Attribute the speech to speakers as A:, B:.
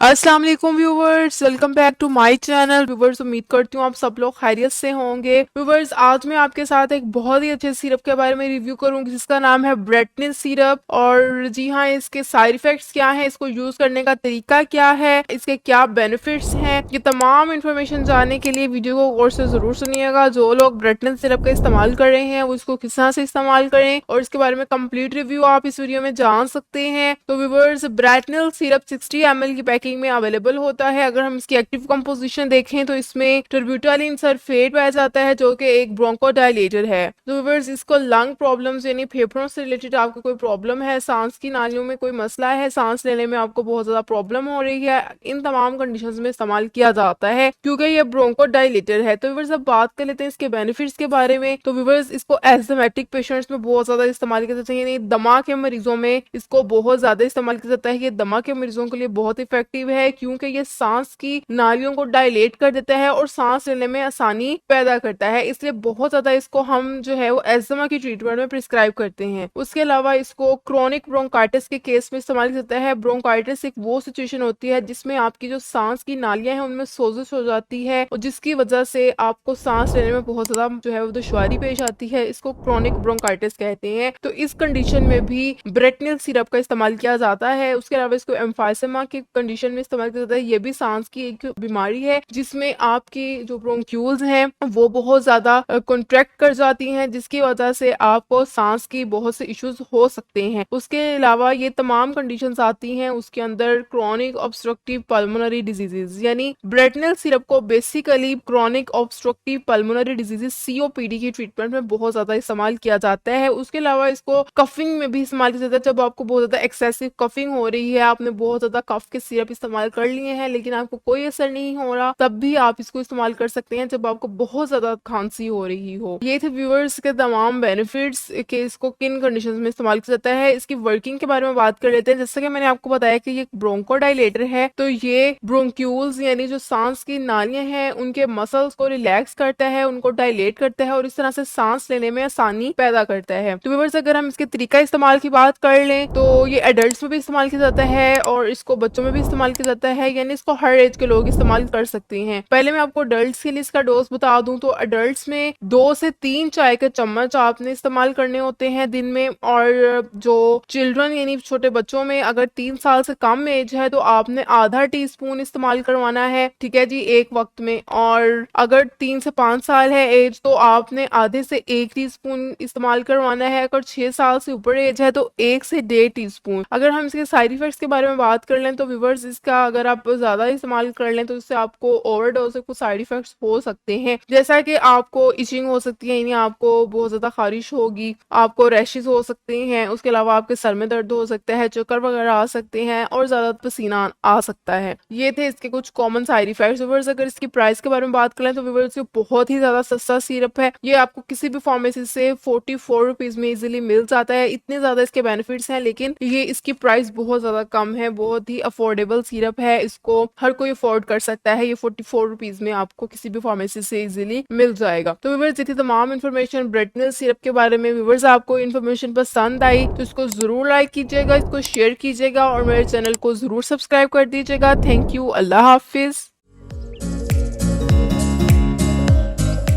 A: अस्सलाम वालेकुम viewers, welcome back to my channel. Viewers, उम्मीद करती हूँ आप सब लोग खैरियत से होंगे। व्यूवर्स, आज मैं आपके साथ एक बहुत ही अच्छे सिरप के बारे में रिव्यू करूंगी जिसका नाम है ब्रेटनिल सिरप। और जी हाँ, इसके साइड इफेक्ट्स क्या हैं, इसको यूज करने का तरीका क्या है, इसके क्या बेनिफिट्स हैं, ये तमाम इन्फॉर्मेशन जानने के लिए वीडियो को गौर से जरूर सुनिएगा। जो लोग ब्रेटनिल सिरप का इस्तेमाल कर रहे हैं वो इसको किस तरह से इस्तेमाल करें और इसके बारे में कंप्लीट रिव्यू आप इस वीडियो में जान सकते हैं। तो व्यूवर्स, ब्रेटनिल सिरप 60 ml की पैकिंग में अवेलेबल होता है। अगर हम इसकी एक्टिव कंपोजिशन देखें तो इसमें टर्ब्यूटालिन सल्फेट पाया जाता है जो कि एक ब्रोंकोडायलेटर है। तो व्यूअर्स, इसको लंग प्रॉब्लम्स यानी फेफड़ों से रिलेटेड आपको कोई प्रॉब्लम है, सांस की नालियों में कोई मसला है, सांस लेने में आपको बहुत ज्यादा प्रॉब्लम हो रही है, इन तमाम कंडीशंस में इस्तेमाल किया जाता है क्योंकि ये ब्रोंकोडायलेटर है। तो व्यूअर्स, अब बात कर लेते हैं इसके बेनिफिट्स के बारे में। तो व्यूअर्स, इसको एस्थमेटिक पेशेंट्स में बहुत ज्यादा इस्तेमाल किया जाता है, यानी दमा के मरीजों में इसको बहुत ज्यादा इस्तेमाल किया जाता है। ये दमा के मरीजों के लिए बहुत इफेक्टिव है क्योंकि ये सांस की नालियों को डायलेट कर देता है और सांस लेने में आसानी पैदा करता है, इसलिए बहुत ज्यादा इसको हम जो है वो एस्थमा की ट्रीटमेंट में प्रिस्क्राइब करते हैं। उसके अलावा इसको क्रोनिक ब्रोंकाइटिस के केस में इस्तेमाल किया जाता है। ब्रोंकाइटिस एक वो सिचुएशन होती है जिसमें आपकी जो सांस की नालियां हैं उनमें सोजिश हो जाती है और जिसकी वजह से आपको सांस लेने में बहुत ज्यादा जो है वो दुश्वारी पेश आती है। इसको क्रोनिक ब्रोंकाइटिस कहते हैं। तो इस कंडीशन में भी ब्रेटनिल सिरप का इस्तेमाल किया जाता है। उसके अलावा इसको एम्फाइसेमा की कंडीशन में इस्तेमाल किया जाता है। ये भी सांस की एक बीमारी है जिसमें आपकी जो ब्रोंक्यूल्स हैं वो बहुत ज्यादा कॉन्ट्रैक्ट कर जाती हैं, जिसकी वजह से आपको सांस की बहुत से इश्यूज हो सकते हैं। उसके अलावा ये तमाम कंडीशंस आती हैं उसके अंदर क्रोनिक ऑब्स्ट्रक्टिव पल्मोनरी डिजीजेज, यानी ब्रेटनिल सिरप को basically chronic obstructive pulmonary diseases COPD की ट्रीटमेंट में बहुत ज्यादा इस्तेमाल किया जाता है। उसके अलावा इसको कफिंग में भी इस्तेमाल किया जाता है। जब आपको बहुत ज्यादा एक्सेसिव कफिंग हो रही है, आपने बहुत ज्यादा कफ के सिरप इस्तेमाल कर लिए हैं लेकिन आपको कोई असर नहीं हो रहा, तब भी आप इसको इस्तेमाल कर सकते हैं जब आपको बहुत ज्यादा खांसी हो रही हो। ये थे व्यूअर्स के तमाम बेनिफिट्स कि इसको किन कंडीशंस में इस्तेमाल किया जाता है। इसकी वर्किंग के बारे में बात कर लेते हैं। जैसा कि मैंने आपको बताया कि ये ब्रोंकोडायलेटर है, तो ये ब्रोंक्यूल्स यानी जो सांस की नालियां हैं उनके मसल्स को रिलैक्स करता है, उनको डायलेट करता है और इस तरह से सांस लेने में आसानी पैदा करता है। तो व्यूअर्स, अगर हम इसके तरीका इस्तेमाल की बात कर लें तो ये एडल्ट्स में भी इस्तेमाल किया जाता है और इसको बच्चों में भी इस्तेमाल किया जाता है, यानी इसको हर एज के लोग इस्तेमाल कर सकते हैं। पहले मैं आपको अडल्ट्स के लिए इसका डोज बता दूं तो अडल्ट्स में 2 से 3 चाय के चम्मच आपने इस्तेमाल करने होते हैं दिन में। और जो चिल्ड्रन यानी छोटे बच्चों में अगर 3 साल से कम एज है तो आपने आधा टीस्पून इस्तेमाल करवाना है, ठीक है जी, एक वक्त में। और अगर 3 से 5 साल है एज तो आपने आधे से 1 टीस्पून इस्तेमाल करवाना है। अगर 6 साल से ऊपर एज है तो 1 से 1.5 टीस्पून। अगर हम इसके साइड इफेक्ट्स के बारे में बात कर लें तो व्यूअर्स, इसका अगर आप ज्यादा इस्तेमाल कर लें तो इससे आपको ओवरडोज से कुछ साइड इफेक्ट्स हो सकते हैं, जैसा कि आपको इचिंग हो सकती है, यानी आपको बहुत ज्यादा खारिश होगी, आपको रैशेस हो सकते हैं, उसके अलावा आपके सर में दर्द हो सकता है, चक्कर वगैरह आ सकते हैं और ज्यादा पसीना आ सकता है। ये थे इसके कुछ कॉमन साइड इफेक्ट्स। व्यूअर्स, अगर इसकी प्राइस के बारे में बात करें तो व्यूअर्स, ये बहुत ही ज्यादा सस्ता सिरप है। ये आपको किसी भी फार्मेसी से 44 रुपीज में इजिली मिल जाता है। इतने ज्यादा इसके बेनिफिट्स हैं लेकिन ये इसकी प्राइस बहुत ज्यादा कम है, बहुत ही अफोर्डेबल सिरप है, इसको हर कोई अफोर्ड कर सकता है। ये 44 रुपीज में आपको किसी भी फार्मेसी से इजीली मिल जाएगा। तो व्यूअर्स, ये थी तमाम इन्फॉर्मेशन ब्रेटनिल सिरप के बारे में। व्यूअर्स, आपको इन्फॉर्मेशन पसंद आई तो इसको जरूर लाइक कीजिएगा, इसको शेयर कीजिएगा और मेरे चैनल को जरूर सब्सक्राइब कर दीजिएगा। Thank you, Allah Hafiz.